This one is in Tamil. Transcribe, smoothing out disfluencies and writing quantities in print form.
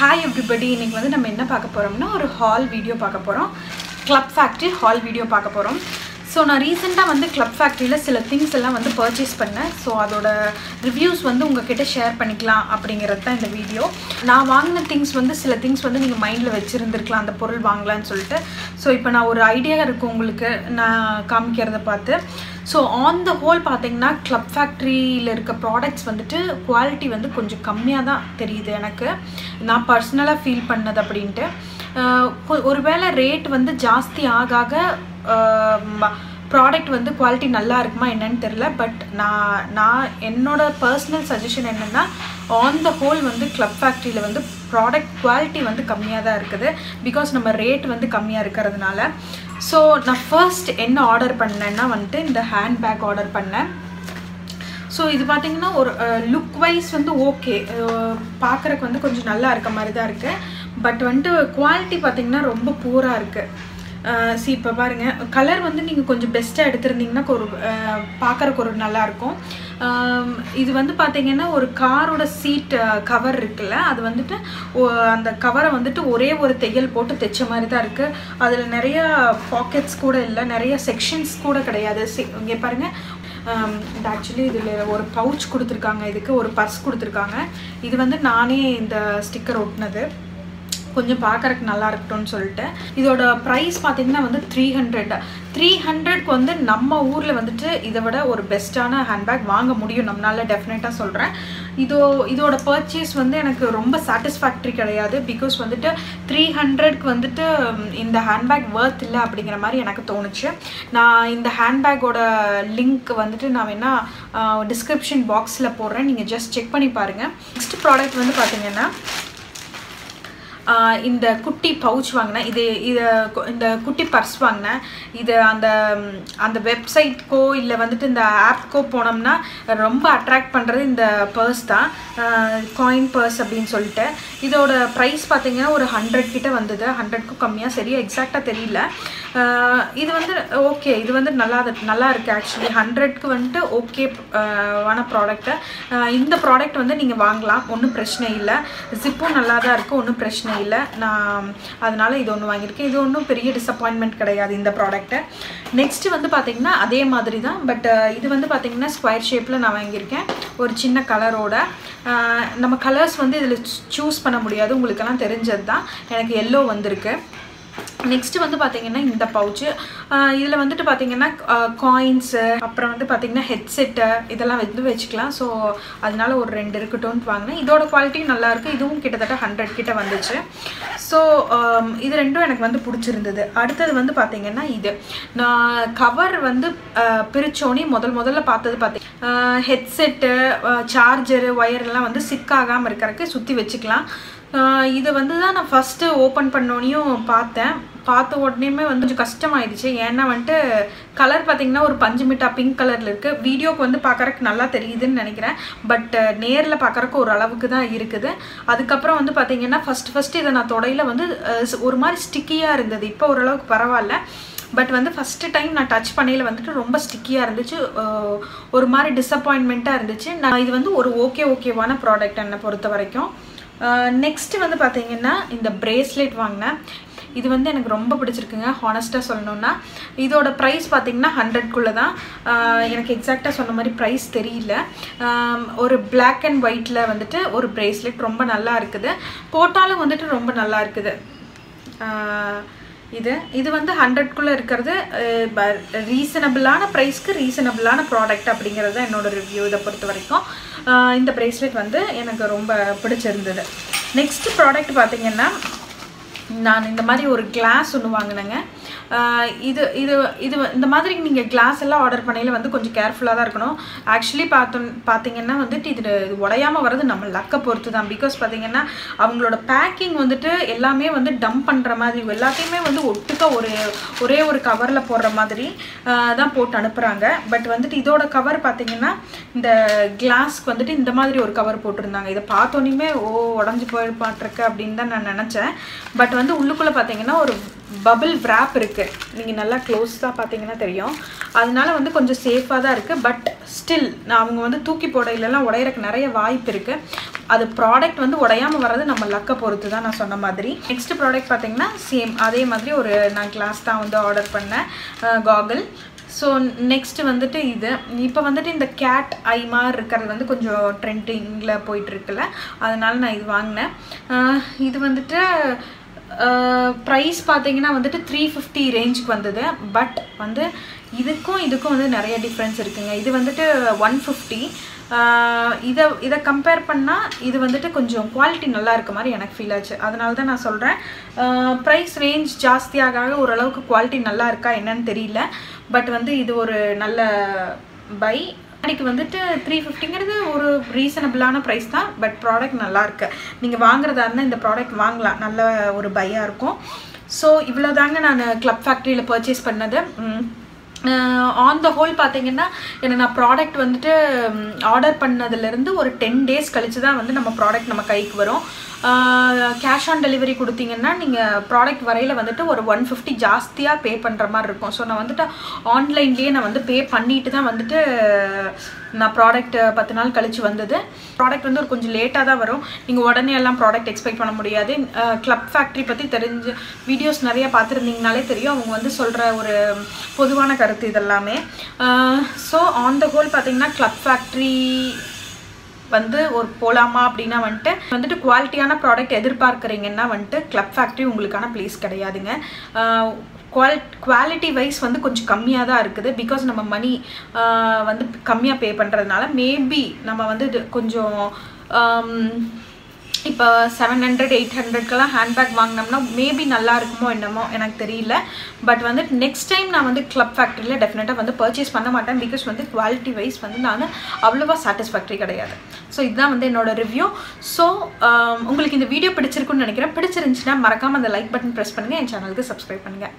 Hi everybody, இன்னைக்கு வந்து நம்ம என்ன பார்க்க போறோம்னா ஒரு haul வீடியோ பார்க்க போறோம். Club Factory haul வீடியோ பார்க்க போறோம். So நான் ரீசன்ட்டா வந்து Club Factoryல சில things எல்லாம் வந்து purchase பண்ணேன். So அதோட ரிவ்யூஸ் வந்து உங்ககிட்ட ஷேர் பண்ணிக்கலாம் அப்படிங்கிறது தான் இந்த வீடியோ. நான் வாங்கின things வந்து சில things வந்து நீங்க மைண்ட்ல வெச்சிருந்திருக்கலாம் அந்த பொருள் வாங்கலாம்னு சொல்லிட்டு. So இப்போ நான் ஒரு ஐடியா இருக்கு உங்களுக்கு நான் காமிக்கிறத பார்த்து. So on the whole பாத்தீங்கன்னா Club Factoryல இருக்க products வந்துட்டு குவாலிட்டி வந்து கொஞ்சம் கம்மியா தான் தெரியுது எனக்கு. நான் பர்சனலா ஃபீல் பண்ணது அப்படினு. ஒருவேளை ரேட் வந்து ஜாஸ்தி ஆகாக ப்ராடக்ட் வந்து குவாலிட்டி நல்லா இருக்குமா என்னன்னு தெரியல. பட் நான் என்னோட பர்சனல் சஜஷன் என்னன்னா ஆன் த ஹோல் வந்து Club Factoryல வந்து ப்ராடக்ட் குவாலிட்டி வந்து கம்மியாக தான் இருக்குது. பிகாஸ் நம்ம ரேட் வந்து கம்மியாக இருக்கிறதுனால. ஸோ நான் ஃபர்ஸ்ட் என்ன ஆர்டர் பண்ணேன்னா வந்துட்டு இந்த ஹேண்ட்பேக் ஆர்டர் பண்ணேன். ஸோ இது பார்த்தீங்கன்னா ஒரு லுக் வைஸ் வந்து ஓகே, பார்க்குறக்கு வந்து கொஞ்சம் நல்லா இருக்க மாதிரி தான் இருக்குது. பட் வந்துட்டு குவாலிட்டி பார்த்தீங்கன்னா ரொம்ப பூராக இருக்குது. இப்போ பாருங்கள், கலர் வந்து நீங்கள் கொஞ்சம் பெஸ்ட்டாக எடுத்திருந்தீங்கன்னா ஒரு பார்க்குறக்கு ஒரு நல்லாயிருக்கும். இது வந்து பார்த்தீங்கன்னா ஒரு காரோட சீட் கவர் இருக்குல்ல, அது வந்துட்டு அந்த கவரை வந்துட்டு ஒரே ஒரு தையல் போட்டு தைச்ச மாதிரி தான் இருக்குது. அதில் நிறையா பாக்கெட்ஸ் கூட இல்லை, நிறைய செக்ஷன்ஸ் கூட கிடையாது. இங்கே பாருங்கள், இது ஆக்சுவலி இதில் ஒரு பவுச் கொடுத்துருக்காங்க, இதுக்கு ஒரு பர்ஸ் கொடுத்துருக்காங்க. இது வந்து நானே இந்த ஸ்டிக்கர் ஒட்டினது, கொஞ்சம் பார்க்கறதுக்கு நல்லா இருக்கட்டும்னு சொல்லிட்டு. இதோட ப்ரைஸ் பார்த்தீங்கன்னா வந்து 300க்கு வந்து நம்ம ஊரில் வந்துட்டு இதை விட ஒரு பெஸ்ட்டான ஹேண்ட்பேக் வாங்க முடியும் நம்மளால, டெஃபினட்டாக சொல்கிறேன். இதோட பர்ச்சேஸ் வந்து எனக்கு ரொம்ப சாட்டிஸ்ஃபேக்டரி கிடையாது. பிகாஸ் வந்துட்டு 300க்கு வந்துட்டு இந்த ஹேண்ட்பேக் வர்த் இல்லை அப்படிங்கிற மாதிரி எனக்கு தோணுச்சு. நான் இந்த ஹேண்ட்பேக்கோட லிங்க் வந்துட்டு நான் வேணா டிஸ்கிரிப்ஷன் பாக்ஸில் போடுறேன், நீங்கள் ஜஸ்ட் செக் பண்ணி பாருங்கள். நெக்ஸ்ட் ப்ராடக்ட் வந்து பார்த்தீங்கன்னா இந்த குட்டி பவுச் வாங்கினேன். இந்த குட்டி பர்ஸ் வாங்கினேன். இது அந்த வெப்சைட்க்கோ இல்லை வந்துட்டு இந்த ஆப்க்கோ போனோம்னா ரொம்ப அட்ராக்ட் பண்ணுறது இந்த பர்ஸ் தான், காயின் பர்ஸ் அப்படின்னு சொல்லிட்டு. இதோட ப்ரைஸ் பார்த்தீங்கன்னா ஒரு 100 கிட்ட வந்தது, 100க்கும் கம்மியாக, சரியா எக்ஸாக்டாக தெரியல. இது வந்து ஓகே, இது வந்து நல்லா இருக்குது ஆக்சுவலி. 100க்கு வந்துட்டு ஓகே வான ப்ராடக்ட்டு. இந்த ப்ராடக்ட் வந்து நீங்கள் வாங்கலாம், ஒன்றும் பிரச்சனை இல்லை. ஜிப்பும் நல்லா தான் இருக்குது, ஒன்றும் பிரச்சனை இல்லை. நான் அதனால் இது ஒன்று வாங்கியிருக்கேன். இது ஒன்றும் பெரிய டிசப்பாயின்மெண்ட் கிடையாது இந்த ப்ராடக்ட்டு. நெக்ஸ்ட்டு வந்து பார்த்திங்கன்னா அதே மாதிரி தான், பட் இது வந்து பார்த்திங்கன்னா ஸ்கொயர் ஷேப்பில் நான் வாங்கியிருக்கேன், ஒரு சின்ன கலரோட. நம்ம கலர்ஸ் வந்து இதில் சூஸ் பண்ண முடியாது, உங்களுக்கெல்லாம் தெரிஞ்சது தான். எனக்கு எல்லோ வந்திருக்கு. நெக்ஸ்ட்டு வந்து பார்த்திங்கன்னா இந்த பவுச்சு, இதில் வந்துட்டு பார்த்திங்கன்னா காயின்ஸு, அப்புறம் வந்து பார்த்திங்கன்னா ஹெட்செட்டு இதெல்லாம் வந்து வச்சுக்கலாம். ஸோ அதனால ஒரு 2 இருக்கட்டும்னு வாங்கினேன். இதோட குவாலிட்டியும் நல்லாயிருக்கு. இதுவும் கிட்டத்தட்ட 100 கிட்ட வந்துச்சு. ஸோ இது ரெண்டும் எனக்கு வந்து பிடிச்சிருந்தது. அடுத்தது வந்து பார்த்திங்கன்னா இது நான் கவர் வந்து பிரித்தோன்னே முதல்ல பார்த்தது பார்த்திங்கன்னா ஹெட்செட்டு, சார்ஜரு, ஒயர்லாம் வந்து சிக்காகாமல் இருக்கிறதுக்கு சுற்றி வச்சுக்கலாம். இதை வந்து தான் நான் ஃபஸ்ட்டு ஓப்பன் பண்ணோன்னையும் பார்த்த உடனேயுமே வந்து கொஞ்சம் கஷ்டமாயிடுச்சு. ஏன்னா வந்துட்டு கலர் பார்த்திங்கன்னா ஒரு பஞ்சு மிட்டா பிங்க் கலரில் இருக்குது. வீடியோக்கு வந்து பார்க்குறக்கு நல்லா தெரியுதுன்னு நினைக்கிறேன், பட் நேரில் பார்க்குறக்கு ஒரு அளவுக்கு தான் இருக்குது. அதுக்கப்புறம் வந்து பார்த்திங்கன்னா ஃபஸ்ட்டு இதை நான் தொடையில் வந்து ஒரு மாதிரி ஸ்டிக்கியாக இருந்தது. இப்போ ஓரளவுக்கு பரவாயில்ல. பட் வந்து ஃபஸ்ட்டு டைம் நான் டச் பண்ணையில் வந்துட்டு ரொம்ப ஸ்டிக்கியாக இருந்துச்சு, ஒரு மாதிரி டிசப்பாயின்மெண்ட்டாக இருந்துச்சு. நான் இது வந்து ஒரு ஓகேவான ப்ராடக்ட் என்னை பொறுத்த வரைக்கும். நெக்ஸ்ட்டு வந்து பார்த்திங்கன்னா இந்த ப்ரேஸ்லெட் வாங்கினேன். இது வந்து எனக்கு ரொம்ப பிடிச்சிருக்குங்க, ஹானஸ்ட்டாக சொல்லணுன்னா. இதோட ப்ரைஸ் பார்த்திங்கன்னா 100க்குள்ளே தான். எனக்கு எக்ஸாக்டாக சொன்ன மாதிரி ப்ரைஸ் தெரியல. ஒரு பிளாக் அண்ட் ஒயிட்டில் வந்துட்டு ஒரு ப்ரேஸ்லெட் ரொம்ப நல்லா இருக்குது, போட்டாலும் வந்துட்டு ரொம்ப நல்லா இருக்குது. இது வந்து 100க்குள்ளே இருக்கிறது, ரீசனபிளான ப்ரைஸ்க்கு ரீசனபிளான ப்ராடக்ட் அப்படிங்கிறது தான் என்னோடய ரிவ்யூ. இதை பொறுத்த வரைக்கும் இந்த ப்ரேஸ்லெட் வந்து எனக்கு ரொம்ப பிடிச்சிருந்தது. நெக்ஸ்ட் ப்ராடக்ட் பார்த்திங்கன்னா நான் இந்த மாதிரி ஒரு கிளாஸ் ஒன்று வாங்கினேங்க. இது இந்த மாதிரி நீங்கள் கிளாஸ் எல்லாம் ஆர்டர் பண்ணையில் வந்து கொஞ்சம் கேர்ஃபுல்லாக தான் இருக்கணும். ஆக்சுவலி பார்த்தீங்கன்னா வந்துட்டு இது உடையாமல் வர்றது நம்ம லக்கை பொறுத்து தான். பிகாஸ் பார்த்திங்கன்னா அவங்களோட பேக்கிங் வந்துட்டு எல்லாமே வந்து டம்ப் பண்ணுற மாதிரி, எல்லாத்தையுமே வந்து ஒட்டுக்கா ஒரே ஒரு கவரில் போடுற மாதிரி தான் போட்டு அனுப்புகிறாங்க. பட் வந்துட்டு இதோட கவர் பார்த்திங்கன்னா இந்த கிளாஸ்க்கு வந்துட்டு இந்த மாதிரி ஒரு கவர் போட்டிருந்தாங்க. இதை பார்த்தோன்னே உடஞ்சி போயிருப்பாட்டிருக்கு அப்படின்னு தான் நான் நினச்சேன். பட் வந்து உள்ளுக்குள்ளே பார்த்திங்கன்னா ஒரு பபிள் wrap இருக்கு. நீங்க நல்லா க்ளோஸா பாத்தீங்கன்னா தெரியும். அதனால வந்து கொஞ்சம் சேஃபா தான் இருக்கு. பட் ஸ்டில் அவங்க வந்து தூக்கி போடையில எல்லாம் உடையறக்கு நிறைய வாய்ப்பு இருக்கு. அது ப்ராடக்ட் வந்து உடையாமல் வர்றது நம்ம லக்கை பொறுத்து தான் நான் சொன்ன மாதிரி. நெக்ஸ்ட் ப்ராடக்ட் பார்த்தீங்கன்னா சேம் அதே மாதிரி ஒரு நான் கிளாஸ் தான் வந்து ஆர்டர் பண்ணேன், காகிள். ஸோ நெக்ஸ்ட்டு வந்துட்டு இது இப்போ வந்துட்டு இந்த கேட் ஐ மாதிரி இருக்கிறது வந்து கொஞ்சம் ட்ரெண்டிங்கில் போயிட்டுருக்குல்ல, அதனால் நான் இது வாங்கினேன். இது வந்துட்டு ப்ரைஸ் பார்த்தீங்கன்னா வந்துட்டு 350 ரேஞ்சுக்கு வந்தது. பட் வந்து இதுக்கும் வந்து நிறைய டிஃப்ரென்ஸ் இருக்குங்க. இது வந்துட்டு 150. இதை கம்பேர் பண்ணால் இது வந்துட்டு கொஞ்சம் குவாலிட்டி நல்லா இருக்க மாதிரி எனக்கு ஃபீல் ஆச்சு. அதனால தான் நான் சொல்கிறேன், ப்ரைஸ் ரேஞ்ச் ஜாஸ்தியாக ஓரளவுக்கு குவாலிட்டி நல்லா இருக்கா என்னன்னு தெரியல. பட் வந்து இது ஒரு நல்ல பை. அன்றைக்கி வந்துட்டு 350ங்கிறது ஒரு ரீசனபிளான ப்ரைஸ் தான். பட் ப்ராடக்ட் நல்லா இருக்கு, நீங்கள் வாங்குறதா இருந்தால் இந்த ப்ராடக்ட் வாங்கலாம், நல்ல ஒரு பையாக இருக்கும். ஸோ இவ்வளோ தாங்க நான் கிளப் ஃபேக்ட்ரியில் பர்ச்சேஸ் பண்ணது. ஆன் த ஹோல் பார்த்தீங்கன்னா எனக்கு நான் ப்ராடக்ட் வந்துட்டு ஆர்டர் பண்ணதுலேருந்து ஒரு 10 days கழித்து தான் வந்து நம்ம ப்ராடக்ட் நம்ம கைக்கு வரும். கேஷ் ஆன் டெலிவரி கொடுத்தீங்கன்னா நீங்கள் ப்ராடக்ட் வரையில் வந்துட்டு ஒரு 150 ஜாஸ்தியாக பே பண்ணுற மாதிரி இருக்கும். ஸோ நான் வந்துட்டு ஆன்லைன்லேயே நான் வந்து பே பண்ணிட்டு தான் வந்துட்டு நான் ப்ராடக்ட் 10 நாள் கழித்து வந்தது. ப்ராடக்ட் வந்து ஒரு கொஞ்சம் லேட்டாக தான் வரும், நீங்கள் உடனே எல்லாம் ப்ராடக்ட் எக்ஸ்பெக்ட் பண்ண முடியாது. கிளப் ஃபேக்ட்ரி பற்றி தெரிஞ்ச வீடியோஸ் நிறையா பார்த்துருந்தீங்கனாலே தெரியும், அவங்க வந்து சொல்கிற ஒரு பொதுவான கருத்து இதெல்லாமே. ஸோ ஆன் த ஹோல் பார்த்தீங்கன்னா கிளப் ஃபேக்ட்ரி வந்து ஒரு போகலாமா அப்படின்னா வந்துட்டு குவாலிட்டியான ப்ராடக்ட் எதிர்பார்க்குறீங்கன்னா வந்துட்டு கிளப் ஃபேக்ட்ரி உங்களுக்கான ப்ளேஸ் கிடையாதுங்க. குவாலிட்டி வைஸ் வந்து கொஞ்சம் கம்மியாக தான் இருக்குது. பிகாஸ் நம்ம மணி வந்து கம்மியாக பே பண்ணுறதுனால மேபி நம்ம வந்து கொஞ்சம் இப்போ 700-800க்கெல்லாம் ஹேண்ட்பேக் வாங்கினோம்னா மேபி நல்லா இருக்குமோ என்னமோ எனக்கு தெரியல. பட் வந்து நெக்ஸ்ட் டைம் நான் வந்து கிளப் ஃபேக்ட்ரியில் டெஃபினட்டாக வந்து பர்ச்சேஸ் பண்ண மாட்டேன். பிகாஸ் வந்து குவாலிட்டி வைஸ் வந்து நான் அவ்வளோவா சாட்டிஸ்ஃபேக்ட்ரி கிடையாது. ஸோ இதுதான் வந்து என்னோட ரிவ்யூ. ஸோ உங்களுக்கு இந்த வீடியோ பிடிச்சிருக்குன்னு நினைக்கிறேன். பிடிச்சிருந்துச்சுன்னா மறக்காமல் அந்த லைக் பட்டன் ப்ரெஸ் பண்ணுங்கள், என் சேனலுக்கு சப்ஸ்கிரைப் பண்ணுங்கள்.